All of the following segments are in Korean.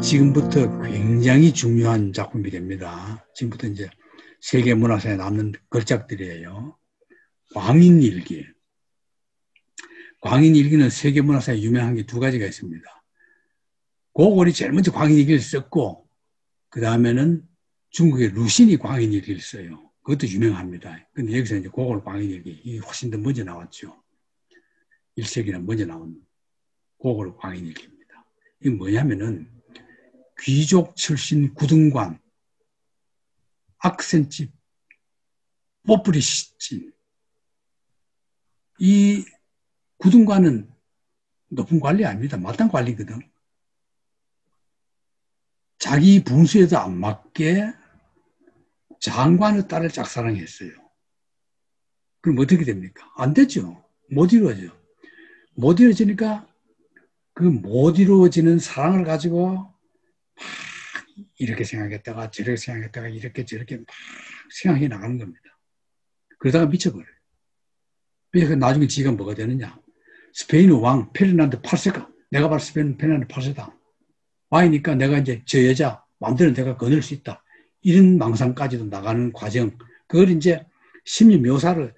지금부터 굉장히 중요한 작품이 됩니다. 지금부터 이제 세계 문화사에 남는 걸작들이에요. 광인일기. 광인일기는 세계 문화사에 유명한 게 두 가지가 있습니다. 고골이 제일 먼저 광인일기를 썼고, 그 다음에는 중국의 루신이 광인일기를 써요. 그것도 유명합니다. 근데 여기서 이제 고골 광인일기, 이게 훨씬 더 먼저 나왔죠. 1세기나 먼저 나온 고골 광인일기입니다. 이게 뭐냐면은, 귀족 출신 구등관, 악센집, 뽀뿌리 시진. 이 구등관은 높은 관리 아닙니다. 마땅 관리거든. 자기 분수에도 안 맞게 장관의 딸을 짝사랑했어요. 그럼 어떻게 됩니까? 안 되죠. 못 이루어져. 못 이루어지니까 그 못 이루어지는 사랑을 가지고 막 이렇게 생각했다가 저렇게 생각했다가 이렇게 저렇게 막 생각해 나가는 겁니다. 그러다가 미쳐버려요. 그래서 나중에 지가 뭐가 되느냐. 스페인 왕 페르난도 8세가, 내가 바로 스페인 페르난도 8세다. 왕이니까 내가 이제 저 여자 마음대로 내가 거늘 수 있다. 이런 망상까지도 나가는 과정. 그걸 이제 심리 묘사를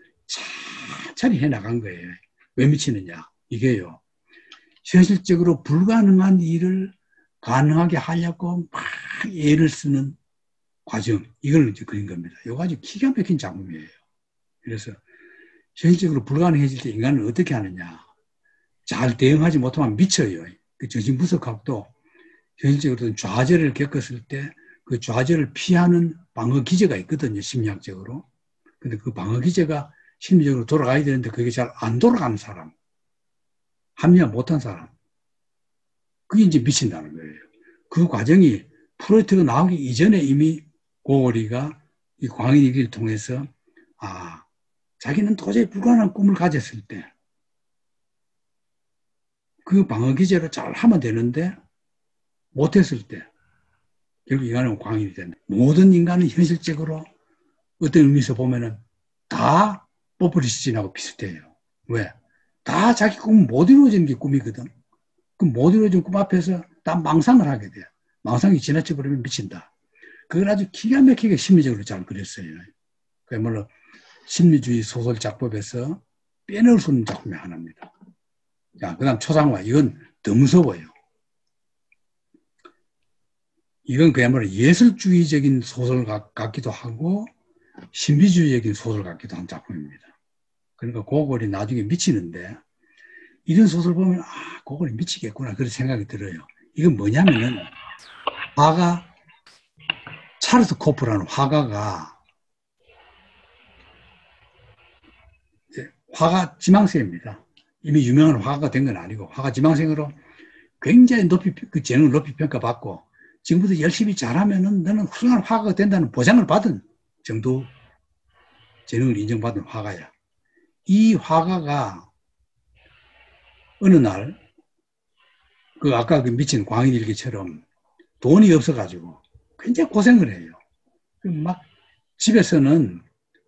천천히 해 나간 거예요. 왜 미치느냐. 이게요. 현실적으로 불가능한 일을 가능하게 하려고 막 애를 쓰는 과정. 이걸 이제 그린 겁니다. 이거 아주 기가 막힌 작품이에요. 그래서 현실적으로 불가능해질 때 인간은 어떻게 하느냐. 잘 대응하지 못하면 미쳐요. 그 정신분석학도 현실적으로 좌절을 겪었을 때 그 좌절을 피하는 방어 기제가 있거든요. 심리학적으로. 근데 그 방어 기제가 심리적으로 돌아가야 되는데 그게 잘 안 돌아가는 사람. 합리화 못한 사람. 그게 이제 미친다는 거예요. 그 과정이 프로이트가 나오기 이전에 이미 고골이가 이 광인일기를 통해서 자기는 도저히 불가능한 꿈을 가졌을 때 그 방어 기제로 잘 하면 되는데 못했을 때 결국 인간은 광인이 된다. 모든 인간은 현실적으로 어떤 의미에서 보면은 다 뽀뿌리 시즌하고 비슷해요. 왜? 다 자기 꿈 못 이루어지는 게 꿈이거든. 그 못 이루어진 꿈 앞에서 다 망상을 하게 돼요. 망상이 지나쳐 버리면 미친다. 그걸 아주 기가 막히게 심리적으로 잘 그렸어요. 그야말로 심리주의 소설 작법에서 빼놓을 수 없는 작품의 하나입니다. 자, 그 다음 초상화. 이건 더 무서워요. 이건 그야말로 예술주의적인 소설 같기도 하고 신비주의적인 소설 같기도 한 작품입니다. 그러니까 고골이 나중에 미치는데 이런 소설 보면 고골이 미치겠구나 그런 생각이 들어요. 이건 뭐냐면은 화가 찰스 코프라는 화가가 화가 지망생입니다. 이미 유명한 화가가 된 건 아니고 화가 지망생으로 굉장히 높이 그 재능을 높이 평가받고 지금부터 열심히 잘하면은 너는 훌륭한 화가가 된다는 보장을 받은 정도 재능을 인정받은 화가야. 이 화가가 어느 날 그 아까 그 미친 광인일기처럼 돈이 없어가지고 굉장히 고생을 해요. 막 집에서는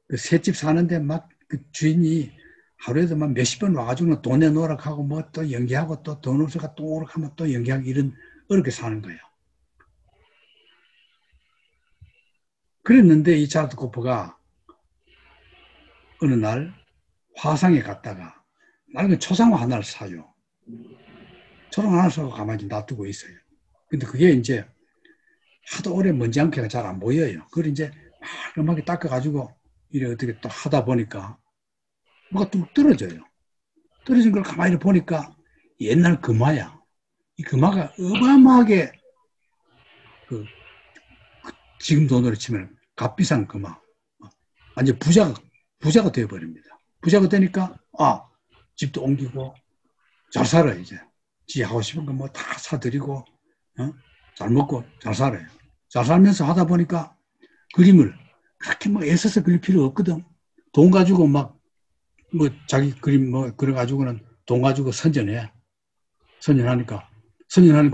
그 새집 사는데 막 그 주인이 하루에도 막 몇십 번 와가지고 돈 내놓으라 하고 뭐 또 연기하고 또 돈 없어가 또 오락 하면 또 연기하고 이런 어렵게 사는 거예요. 그랬는데 이 찰스 코프가 어느 날 화상에 갔다가 낡은 초상화 하나를 사요. 초상화 하나를 사고 가만히 놔두고 있어요. 근데 그게 이제 하도 오래 먼지 한 개가 잘 안 보여요. 그걸 이제 깔끔하게 닦아가지고 이래 어떻게 또 하다 보니까 뭐가 뚝 떨어져요. 떨어진 걸 가만히 보니까 옛날 금화야. 이 금화가 어마어마하게 그 지금 돈으로 치면 값비싼 금화. 완전 부자가 되어버립니다. 부자가 되니까 집도 옮기고 잘 살아요. 이제 지 하고 싶은 거 뭐 다 사드리고 잘 먹고 잘 살아요. 잘 살면서 하다 보니까 그림을 그렇게 뭐 애써서 그릴 필요 없거든. 돈 가지고 막 뭐 자기 그림 뭐 그래가지고는 돈 가지고 선전하니까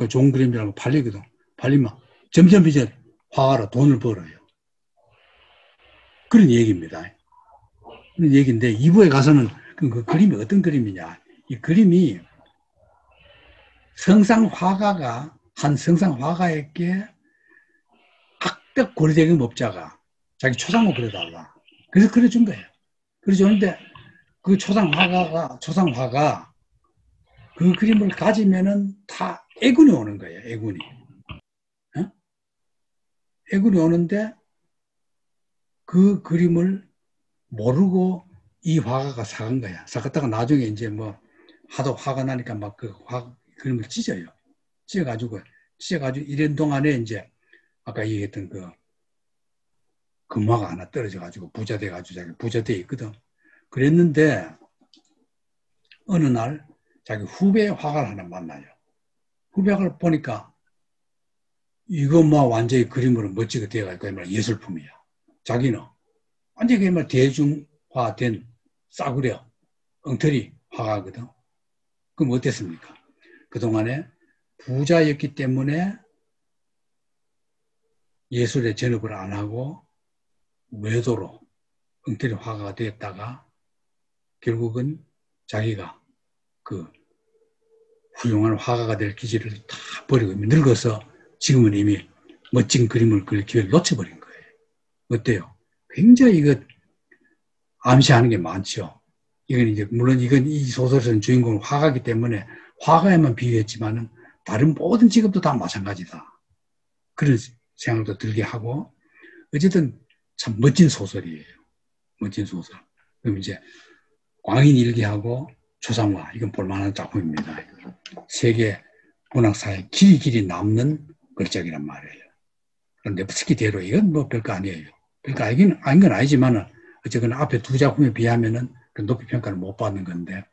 좋은 그림이라고 팔리거든. 팔리면 점점 이제 화가로 돈을 벌어요. 그런 얘기입니다. 그런 얘기인데 2부에 가서는 그 그림이 어떤 그림이냐. 이 그림이 성상 화가가 한 성상 화가에게 악덕 고리대금 법자가 자기 초상을 그려달라. 그래서 그려준 거예요. 그려주는데 그 초상화가 그 그림을 가지면은 다 애군이 오는 거예요. 애군이. 어? 애군이 오는데 그 그림을 모르고 이 화가가 사간 거야. 사갔다가 나중에 이제 뭐 하도 화가 나니까 막 그 그림을 찢어요. 찢어가지고 이런 동안에 이제 아까 얘기했던 그 금화가 하나 떨어져가지고 부자 돼가지고 자기 부자 돼 있거든. 그랬는데 어느 날 자기 후배 화가를 하나 만나요. 후배 화가를 보니까 이거 뭐 완전히 그림으로 멋지게 되어가지고 예술품이야. 자기는 완전히 대중화된 싸구려 엉터리 화가거든. 그럼 어땠습니까? 그동안에 부자였기 때문에 예술의 전업을 안 하고 외도로 엉터리 화가가 되었다가 결국은 자기가 그 훌륭한 화가가 될 기질을 다 버리고 늙어서 지금은 이미 멋진 그림을 그릴 기회를 놓쳐버린 거예요. 어때요? 굉장히 이거 암시하는 게 많죠. 물론 이 소설에서는 주인공은 화가이기 때문에 화가에만 비유했지만은 다른 모든 직업도 다 마찬가지다. 그런 생각도 들게 하고 어쨌든 참 멋진 소설이에요. 멋진 소설. 그럼 이제 광인일기하고 초상화 이건 볼만한 작품입니다. 세계 문학사에 길이 남는 걸작이란 말이에요. 네프스키 대로 이건 뭐 별거 아니에요. 별거 아닌 건 아니지만은 어쨌거나 앞에 두 작품에 비하면은 높이 평가를 못 받는 건데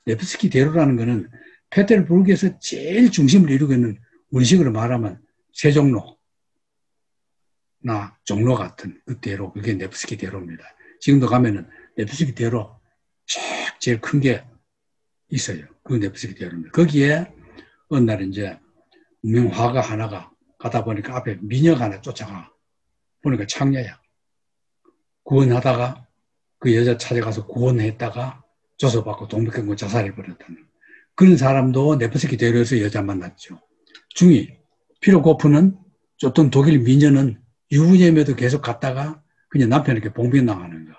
네프스키 대로라는 거는 페테르부르크에서 제일 중심을 이루고 있는 우리식으로 말하면 세종로나 종로 같은 그 대로 그게 네프스키 대로입니다. 지금도 가면은 네프스키 대로 제일 큰 게 있어요. 그 네프스키 대로입니다. 거기에 어느 날 이제 유명 화가 하나가 가다 보니까 앞에 미녀가 하나 쫓아가 보니까 창녀야. 구원하다가 그 여자 찾아가서 구원했다가 조서받고 동백경고 자살해버렸다는 그런 사람도 네프스키 대로에서 여자 만났죠. 중이 피로코프는 쫓던 독일 미녀는 유부녀임에도 계속 갔다가 그냥 남편에게 봉변당하는 거.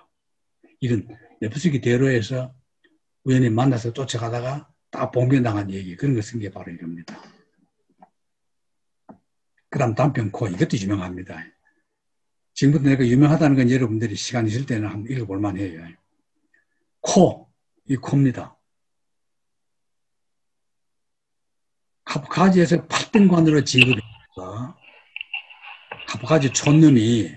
이런 네프스키 대로에서 우연히 만나서 쫓아가다가 딱 봉변당한 얘기 그런 거 쓴 게 바로 이겁니다. 그 다음 단편코 이것도 유명합니다. 지금부터 내가 유명하다는 건 여러분들이 시간 있을 때는 한번 읽어볼 만해요. 이 코입니다. 카프카지에서 8등관으로 지급해서 카프카지 촌놈이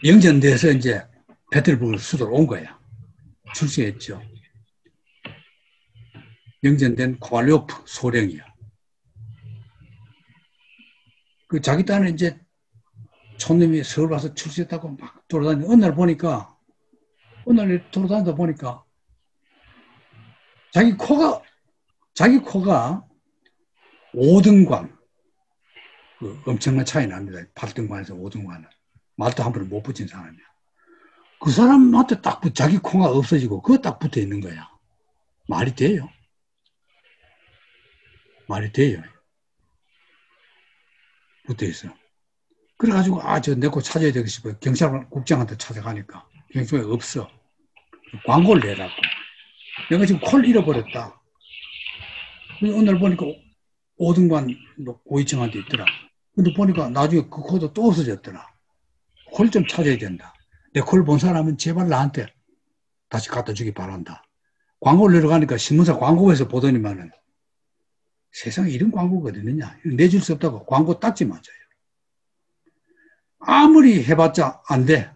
영전돼서 이제 페테르부르크 수도로 온 거야. 출세했죠. 영전된 코발료프 소령이야. 그 자기 딸은 이제 촌놈이 서울 와서 출세했다고 막 돌아다니는 어느 날 돌아다니다 보니까 자기 코가 5등관 그 엄청난 차이 납니다. 8등관에서 5등관은 말도 함부로 못 붙인 사람이야. 그 사람한테 자기 코가 없어지고 그거 딱 붙어 있는 거야. 말이 돼요? 말이 돼요. 붙어 있어. 그래가지고 저 내 코 찾아야 되고 싶어요. 경찰국장한테 찾아가니까 경찰이 없어. 광고를 내라고. 내가 지금 코를 잃어버렸다. 어느 날 보니까 5등관 고위층한테 있더라. 근데 보니까 나중에 그 코도 또 없어졌더라. 콜 좀 찾아야 된다. 내 콜 본 사람은 제발 나한테 다시 갖다 주기 바란다. 광고를 내려가니까 신문사 광고에서 보더니만은 세상에 이런 광고가 어디 있느냐. 내줄 수 없다고 광고 딱지 맞아요. 아무리 해봤자 안 돼.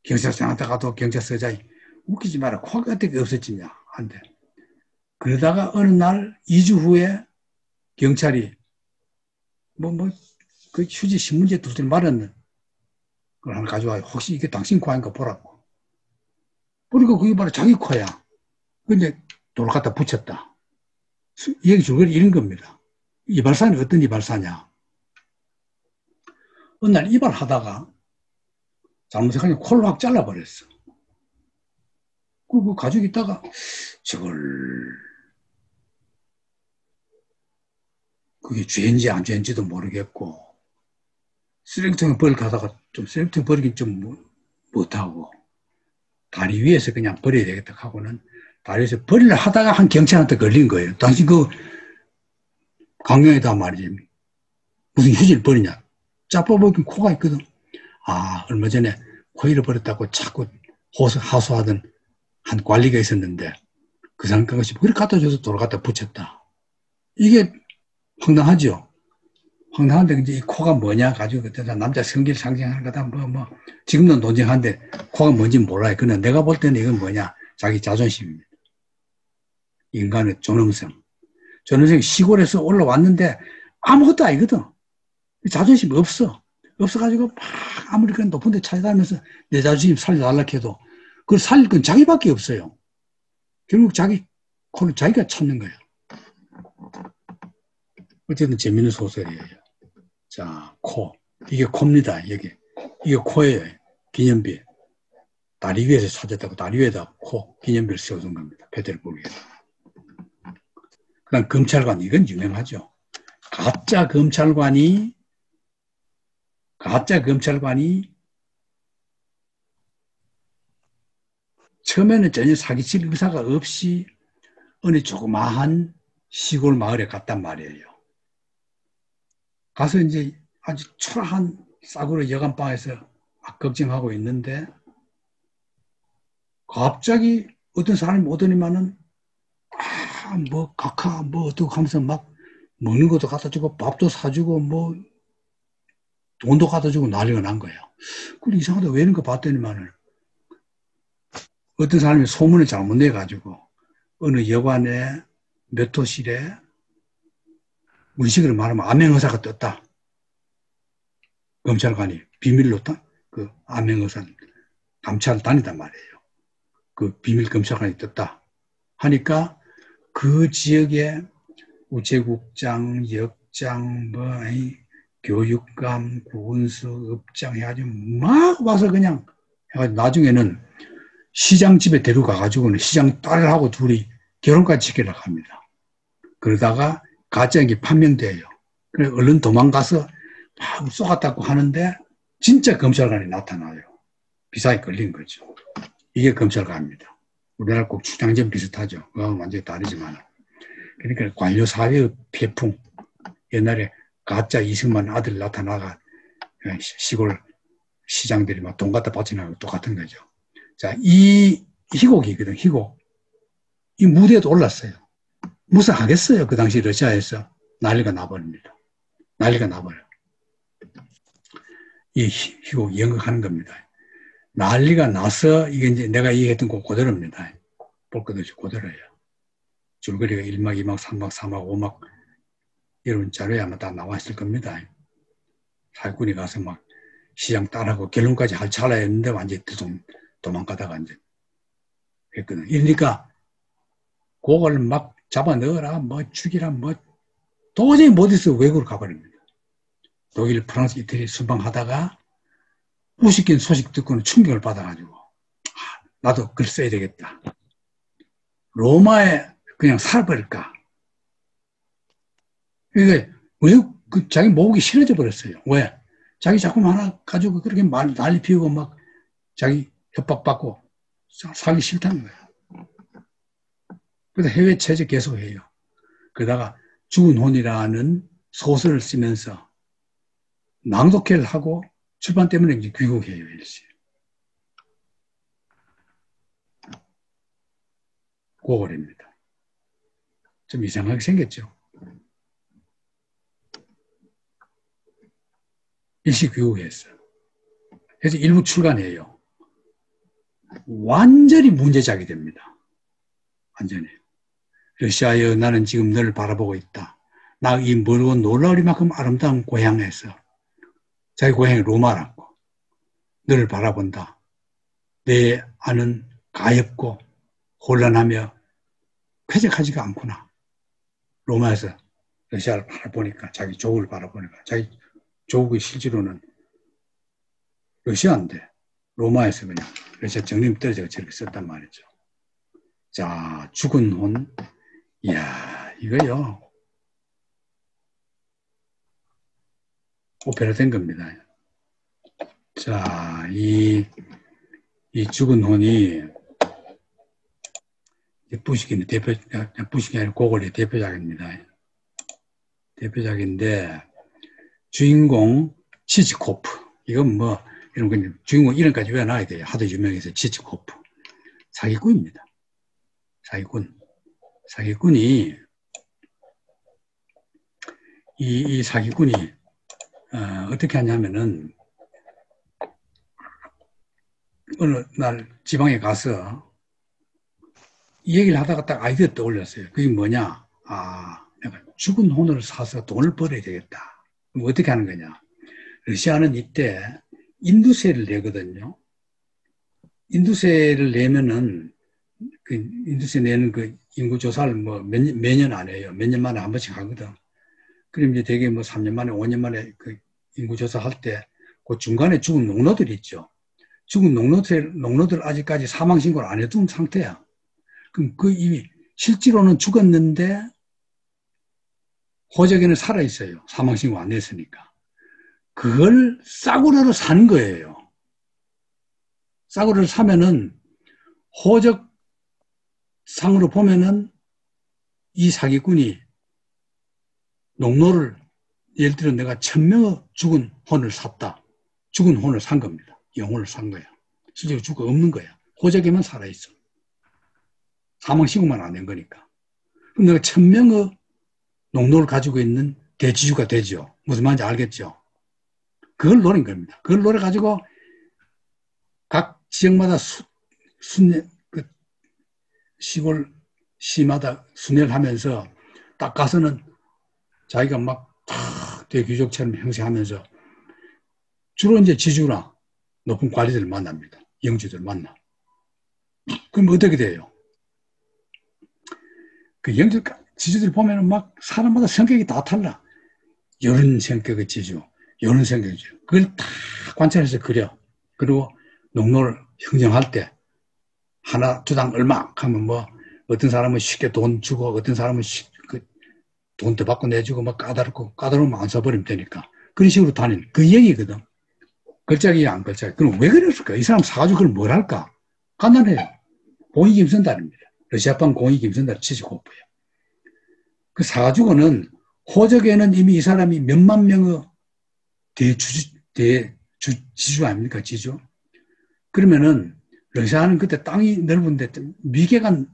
경찰서한테 가도 경찰서장이 웃기지 마라. 코가 어떻게 없어지냐. 안 돼. 그러다가 어느 날 2주 후에 경찰이 그 휴지 신문지에 두들 말았는 그걸 하나 가져와요. 혹시 이게 당신 코인가 보라고. 그러니까 그게 바로 자기 코야. 근데 돌을 갖다 붙였다. 얘기 줄거리 이런 겁니다. 이발사는 어떤 이발사냐. 어느 날 이발하다가 잘못해서 코를 확 잘라버렸어. 그리고 가지고 있다가 저걸 그게 죄인지 안 죄인지도 모르겠고, 쓰레기통에 버릴 가다가 좀 쓰레기통에 버리긴 좀 못하고, 다리 위에서 그냥 버려야 되겠다 하고는 다리 위에서 버리려 하다가 한 경찰한테 걸린 거예요. 당신 그 강경에다 말이지. 무슨 휴지를 버리냐. 짜파보긴 코가 있거든. 아, 얼마 전에 코 잃어버렸다고 자꾸 하소하던 한 관리가 있었는데 그 사람 그것이 그렇게 갖다 줘서 돌아갔다 붙였다. 이게 황당하죠. 황당한데 이제 이 코가 뭐냐 가지고 그때 남자 성기를 상징하는 거다. 지금도 논쟁한데 코가 뭔지 몰라요. 그러나 내가 볼 때는 이건 뭐냐. 자기 자존심입니다. 인간의 존엄성. 존엄성이 시골에서 올라왔는데 아무것도 아니거든. 자존심이 없어. 없어가지고 막 아무리 그런 높은 데 찾아다니면서 내 자존심 살려달라 해도 그걸 살릴 건 자기밖에 없어요. 결국 자기 코는 자기가 찾는 거예요. 어쨌든 재밌는 소설이에요. 자, 코. 이게 코입니다. 여기. 이게 코예요. 기념비. 다리 위에서 찾았다고 다리 위에다 코 기념비를 세워둔 겁니다. 페테르부르크에. 그 다음 검찰관. 이건 유명하죠. 가짜 검찰관이 처음에는 전혀 사기칠 의사가 없이 어느 조그마한 시골 마을에 갔단 말이에요. 가서 이제 아주 초라한 싸구려 여간방에서 막 걱정하고 있는데 갑자기 어떤 사람이 오더니만은 각하 어떻게 하면서 막 먹는 것도 갖다 주고 밥도 사주고 돈도 갖다 주고 난리가 난 거예요. 그래 이상하다 왜 이런 거 봤더니만은 어떤 사람이 소문을 잘못 내가지고 어느 여관의 몇 호실에 문식으로 말하면 암행의사가 떴다. 검찰관이 비밀로 그 암행의사 감찰을 다니단 말이에요. 그 비밀 검찰관이 떴다. 하니까 그 지역에 우체국장, 역장, 교육감, 군수, 업장 해가지고 막 와서 그냥 해가지고 나중에는 시장 집에 데려가가지고는 시장 딸하고 둘이 결혼까지 시키려고 합니다. 그러다가 가짜인 게 판명돼요. 그래서 얼른 도망가서 막 쏘았다고 하는데 진짜 검찰관이 나타나요. 비사에 걸린 거죠. 이게 검찰관입니다. 우리나라 꼭 출장전 비슷하죠. 완전히 다르지만. 그러니까 관료 사회의 폐풍. 옛날에 가짜 이승만 아들 나타나가 시골 시장들이 막 돈 갖다 바치는 거 똑같은 거죠. 자, 이 희곡이거든, 희곡. 이 무대에도 올랐어요. 무사하겠어요. 그 당시 러시아에서 난리가 나버립니다. 난리가 나버려. 이 희곡 연극하는 겁니다. 난리가 나서 이게 이제 내가 얘기했던 거 그대로입니다. 볼 것 없이 그대로예요. 줄거리가 1막, 2막, 3막, 4막, 5막 이런 자료에 아마 다 나와 있을 겁니다. 사기꾼이 가서 막 시장 딸하고 결론까지 할 찰나였는데 완전히 도망가다가 이제 했거든. 이러니까 그걸 막 잡아 넣어라, 죽이라, 도저히 못 있어 외국으로 가버립니다. 독일, 프랑스, 이태리 순방하다가 우습긴 소식 듣고는 충격을 받아가지고 나도 글 써야 되겠다. 로마에 그냥 살아버릴까. 그러니까 자기 모국이 싫어져 버렸어요. 왜? 자기 자꾸 하나 가지고 그렇게 난리 피우고 막 자기 협박받고 살기 싫다는 거예요. 그래서 해외 체제 계속해요. 그러다가 죽은 혼이라는 소설을 쓰면서 낭독회를 하고 출판 때문에 이제 귀국해요. 고골입니다. 좀 이상하게 생겼죠. 일시 귀국했어요. 그래서 일부 출간해요. 완전히 문제작이 됩니다. 완전히. 러시아여 나는 지금 너를 바라보고 있다. 나 이 멀고 놀라울만큼 아름다운 고향에서 자기 고향이 로마라고 너를 바라본다. 내 안은 가엾고 혼란하며 쾌적하지가 않구나. 로마에서 러시아를 바라보니까 자기 조국을 바라보니까 자기 조국이 실제로는 러시아인데 로마에서 그냥 러시아 정림 떨어져서 저렇게 썼단 말이죠. 자, 죽은 혼. 이야, 이거요. 오페라 된 겁니다. 자, 이 죽은 혼이 부식이 아니라 고гол의 대표작입니다. 대표작인데, 주인공 치치코프. 이건 뭐, 이런 거, 주인공 이름까지 외워놔야 돼요. 하도 유명해서 치치코프. 사기꾼입니다. 사기꾼. 사기꾼이, 이 사기꾼이, 어떻게 하냐면은, 어느 날 지방에 가서 이 얘기를 하다가 딱 아이디어 떠올렸어요. 그게 뭐냐? 내가 죽은 혼을 사서 돈을 벌어야 되겠다. 그럼 어떻게 하는 거냐? 러시아는 이때 인두세를 내거든요. 인두세를 내면은 그 인두세 내는 그 인구 조사를 뭐 매년 안 해요. 몇 년 만에 한 번씩 하거든. 그럼 이제 되게 뭐 3년 만에 5년 만에 그 인구 조사할 때 그 중간에 죽은 농노들이 있죠. 죽은 농노들 아직까지 사망 신고를 안 해둔 상태야. 그럼 그 이미 실제로는 죽었는데 호적에는 살아 있어요. 사망 신고 안 했으니까. 그걸 싸구려로 사는 거예요. 싸구려를 사면은 호적상으로 보면은 이 사기꾼이 농노를 예를 들어 내가 1000명의 죽은 혼을 샀다. 죽은 혼을 산 겁니다. 영혼을 산 거야. 실제로 죽어 없는 거야. 호적에만 살아있어. 사망신고만 안 된 거니까. 그럼 내가 1000명의 농노를 가지고 있는 대지주가 되죠. 무슨 말인지 알겠죠? 그걸 노린 겁니다. 그걸 노려가지고 각 지역마다 그 시골 시마다 순회를 하면서 딱 가서는 자기가 막 대귀족처럼 행세하면서 주로 이제 지주나 높은 관리들을 만납니다. 영주들 만나. 그럼 어떻게 돼요? 그 지주들 보면은 막 사람마다 성격이 다 달라. 이런 성격의 지주, 이런 성격의 지주. 그걸 다 관찰해서 그려. 그리고 농노를 형정할 때 하나, 두당 얼마 하면 뭐 어떤 사람은 쉽게 돈 주고 어떤 사람은 돈 더 받고 내주고 막 까다로우면 안 써버리면 되니까. 그런 식으로 다니는 그 얘기거든. 걸작이야 안 걸작. 그럼 왜 그랬을까? 이 사람 사가지고 그걸 뭘 할까? 간단해요. 공익임선달입니다. 러시아판 공익임선달 치즈코프예요. 그 사가지고는 호적에는 이미 이 사람이 몇만 명의 지주 아닙니까? 지주. 그러면은 러시아는 그때 땅이 넓은데 미개간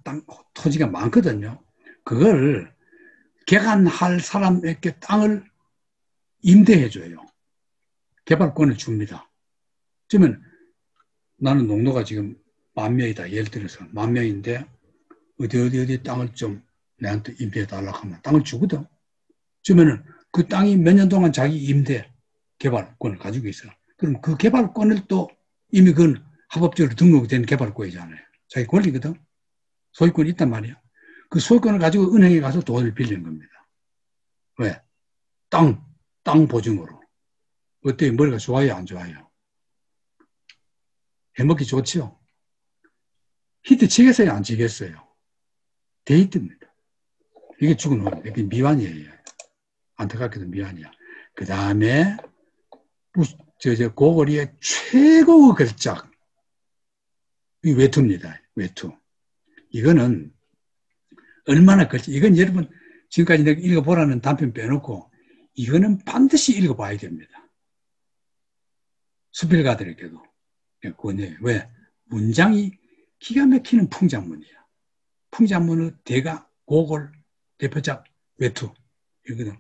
토지가 많거든요. 그걸 개간할 사람에게 땅을 임대해줘요. 개발권을 줍니다. 그러면 나는 농노가 지금 10,000명이다. 예를 들어서 10,000명인데 어디 땅을 좀 내한테 임대해달라고 하면 땅을 주거든. 그러면은 그 땅이 몇 년 동안 자기 임대 개발권을 가지고 있어. 그럼 그 개발권을 또 이미 그건 합법적으로 등록된 개발권이잖아요. 자기 권리거든. 소유권이 있단 말이야. 그 소유권을 가지고 은행에 가서 돈을 빌리는 겁니다. 왜? 땅 보증으로. 어때요? 머리가 좋아요? 안 좋아요? 해먹기 좋죠? 히트 치겠어요? 안 치겠어요? 데이트입니다. 이게 죽은 혼. 이게 미완이에요. 안타깝게도 미완이야. 그 다음에 고고리의 최고의 걸작. 이 외투입니다. 외투. 이거는 얼마나 걸작. 이건 여러분 지금까지 내가 읽어보라는 단편 빼놓고 이거는 반드시 읽어봐야 됩니다. 수필가들에게도. 그거네. 왜? 문장이 기가 막히는 풍작문이야. 풍작문의 대가, 고골, 대표작, 외투. 이거는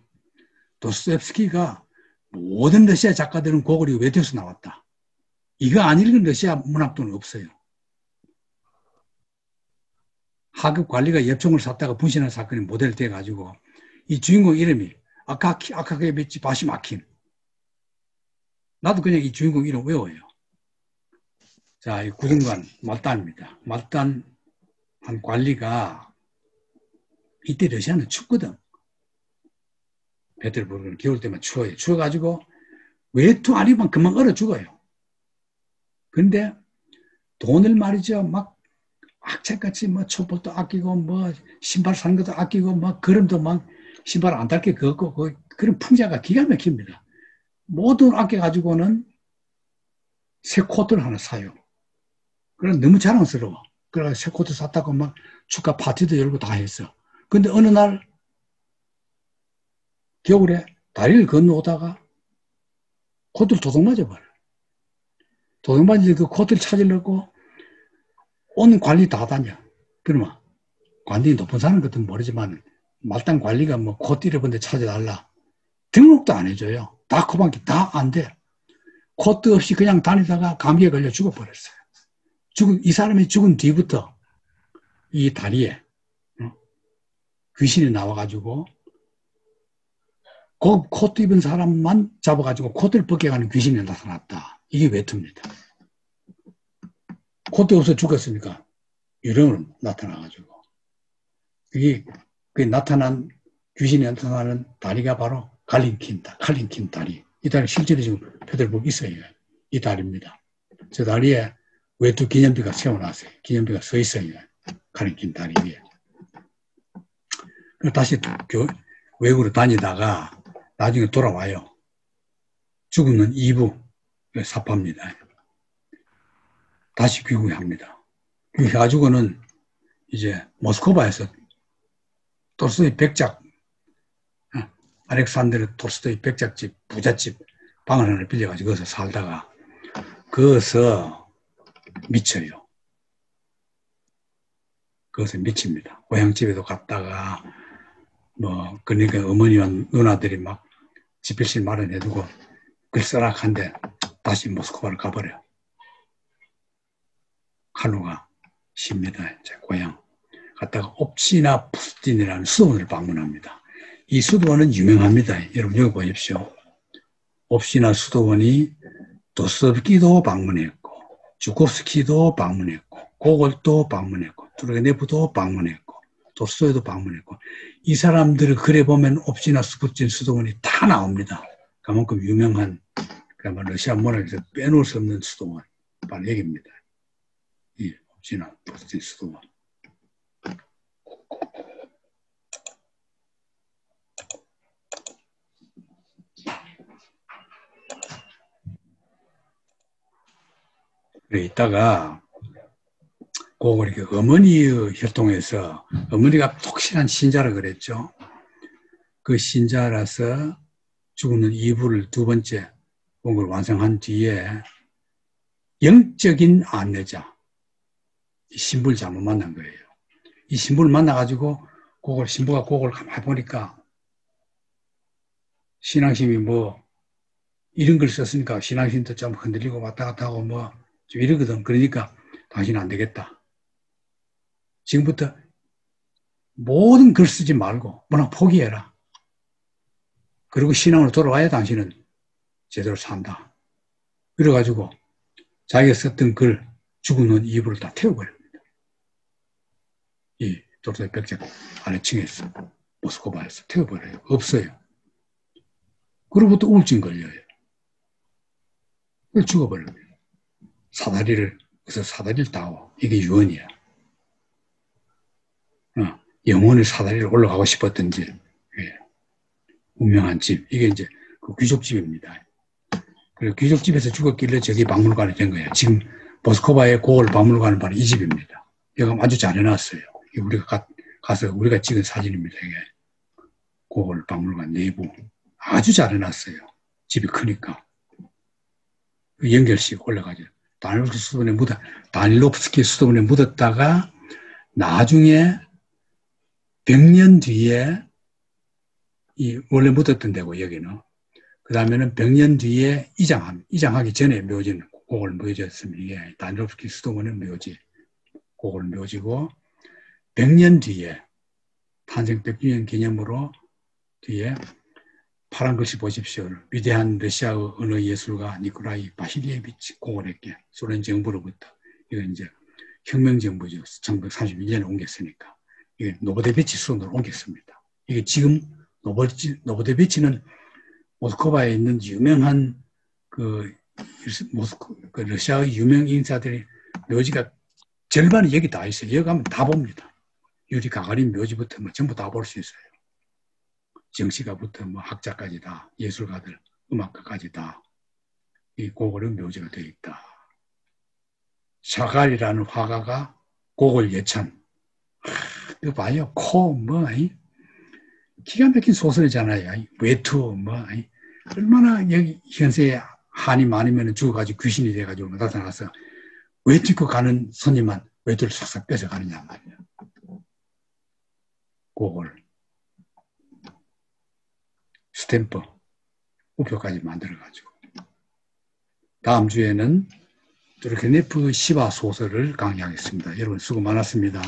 도스토옙스키가 모든 러시아 작가들은 고골이 외투에서 나왔다. 이거 안 읽은 러시아 문학도는 없어요. 하급 관리가 엽총을 샀다가 분신한 사건이 모델 돼가지고 이 주인공 이름이 아카케비치 바시마킨. 나도 그냥 이 주인공 이름 외워요. 자, 이 구등관 말단입니다. 말단 한 관리가 이때 러시아는 춥거든. 페테르부르크는 겨울 때만 추워요. 추워가지고 외투 안 입으면 금방 얼어 죽어요. 그런데 돈을 말이죠. 막 악착같이 뭐 촛불도 아끼고 뭐 신발 사는 것도 아끼고 뭐 걸음도 막 신발 안 닳게 걷고 그런 풍자가 기가 막힙니다. 모든 아껴가지고는 새 코트를 하나 사요. 그래 너무 자랑스러워. 그래서 새 코트 샀다고 막 축하 파티도 열고 다 했어. 근데 어느 날 겨울에 다리를 건너오다가 코트를 도둑맞아 버려. 도둑맞을 그 코트를 찾으려고 온 관리 다 다녀. 그러면 관리 높은 사람 같은 모르지만 말단 관리가 뭐 코트 잃어본 데 찾아달라. 등록도 안 해줘요. 다 코방기 다 안 돼. 코트 없이 그냥 다니다가 감기에 걸려 죽어버렸어요. 이 사람이 죽은 뒤부터 이 다리에 귀신이 나와가지고 그 코트 입은 사람만 잡아가지고 코트를 벗겨가는 귀신이 나타났다. 이게 외투입니다. 코트 없어 죽었으니까 유령으로 나타나가지고 그게 귀신이 나타나는 다리가 바로 칼린 다리. 이 다리 실제로 지금 페들복 있어요. 이 다리입니다. 저 다리에 외투 기념비가 세워놨어요. 기념비가 서 있어요. 칼린 다리 위에. 다시 외국으로 다니다가 나중에 돌아와요. 죽으면 2부 사파입니다. 다시 귀국합니다. 귀국해가지고는 이제 모스크바에서 톨스토이 백작, 알렉산드르 톨스토이 백작집, 부잣집 방을 하나 빌려가지고 거기서 살다가 거기서 미쳐요. 거기서 미칩니다. 고향집에도 갔다가 그러니까 어머니와 누나들이 막 집필실 마련해두고 글쓰락한데 다시 모스크바를 가버려. 칼로가 쉽니다. 제 고향. 갔다가 옵시나 푸스틴이라는 수도원을 방문합니다. 이 수도원은 유명합니다. 여러분 여기 보십시오. 옵시나 수도원이 도스토옙스키도 방문했고 주코프스키도 방문했고 고골도 방문했고 투르게네프도 방문했고 돌스토이도 방문했고 이 사람들을 그래 보면 옵시나 스푸틴 수도원이 다 나옵니다. 그만큼 유명한 러시아 문학에서 빼놓을 수 없는 수도원 바로 여기입니다. 이 옵시나 스푸틴 수도원. 그래 있다가 꼭 이렇게 어머니의 혈통에서 어머니가 독실한 신자라 그랬죠. 그 신자라서 죽는 이부를 두 번째 곡을 완성한 뒤에 영적인 안내자 신부를 잘못 만난 거예요. 이 신부를 만나가지고 신부가 곡을 가만히 보니까 신앙심이 이런 걸 썼으니까 신앙심도 좀 흔들리고 왔다 갔다 하고 좀 이러거든. 그러니까 당신은 안 되겠다. 지금부터 모든 글 쓰지 말고 문학 포기해라. 그리고 신앙으로 돌아와야 당신은 제대로 산다. 그래가지고 자기가 썼던 글 죽은 이불을 다 태워버립니다. 이 도르스토이 백작 아래층에서 모스크바에서 태워버려요. 없어요. 그로부터 우울증 걸려요. 죽어버려요. 사다리를 따고 이게 유언이야. 영혼의 사다리를 올라가고 싶었던지 운명한 집 이게 이제 그 귀족집입니다. 그리고 귀족집에서 죽었길래 저기 박물관이 된 거예요. 지금 모스크바의 고골 박물관은 바로 이 집입니다. 여기 아주 잘 해놨어요. 우리가 가서 우리가 찍은 사진입니다. 이게 고골 박물관 내부 아주 잘 해놨어요. 집이 크니까 연결식 올라가죠. 다닐롭스키 수도원에 묻었다가 나중에 100년 뒤에 원래 묻었던 데고 여기는 그 다음에는 100년 뒤에 이장하기 전에 묘지는 그걸 묘지였으면 이게 다닐롭스키 수도원의 묘지 그걸 묘지고 100년 뒤에 탄생 100주년 기념으로 뒤에 파란 글씨 보십시오. 위대한 러시아의 언어 예술가 니콜라이 바실리에비치 고고레께 소련 정부로부터 이건 이제 혁명정부죠. 1931년에 옮겼으니까 이게 노보데비치 수도원으로 옮겼습니다. 이게 지금 노보데비치는 모스크바에 있는 유명한 러시아의 유명 인사들의 묘지가 절반이 여기 다 있어요. 여기 가면 다 봅니다. 유리 가가린 묘지부터 전부 다 볼 수 있어요. 정치가부터 학자까지 다 예술가들 음악가까지 다 이 고골의 묘지가 되어 있다. 샤갈이라는 화가가 고골 예찬. 이거 봐요. 기가 막힌 소설이잖아요. 외투, 얼마나 여기 현세에 한이 많으면 죽어가지고 귀신이 돼가지고 나타나서 외투 입고 가는 손님만 외투를 싹싹 뺏어가느냐 말이야. 고골. 스탬프. 우표까지 만들어가지고. 다음 주에는 투르게네프 시와 소설을 강의하겠습니다. 여러분 수고 많았습니다.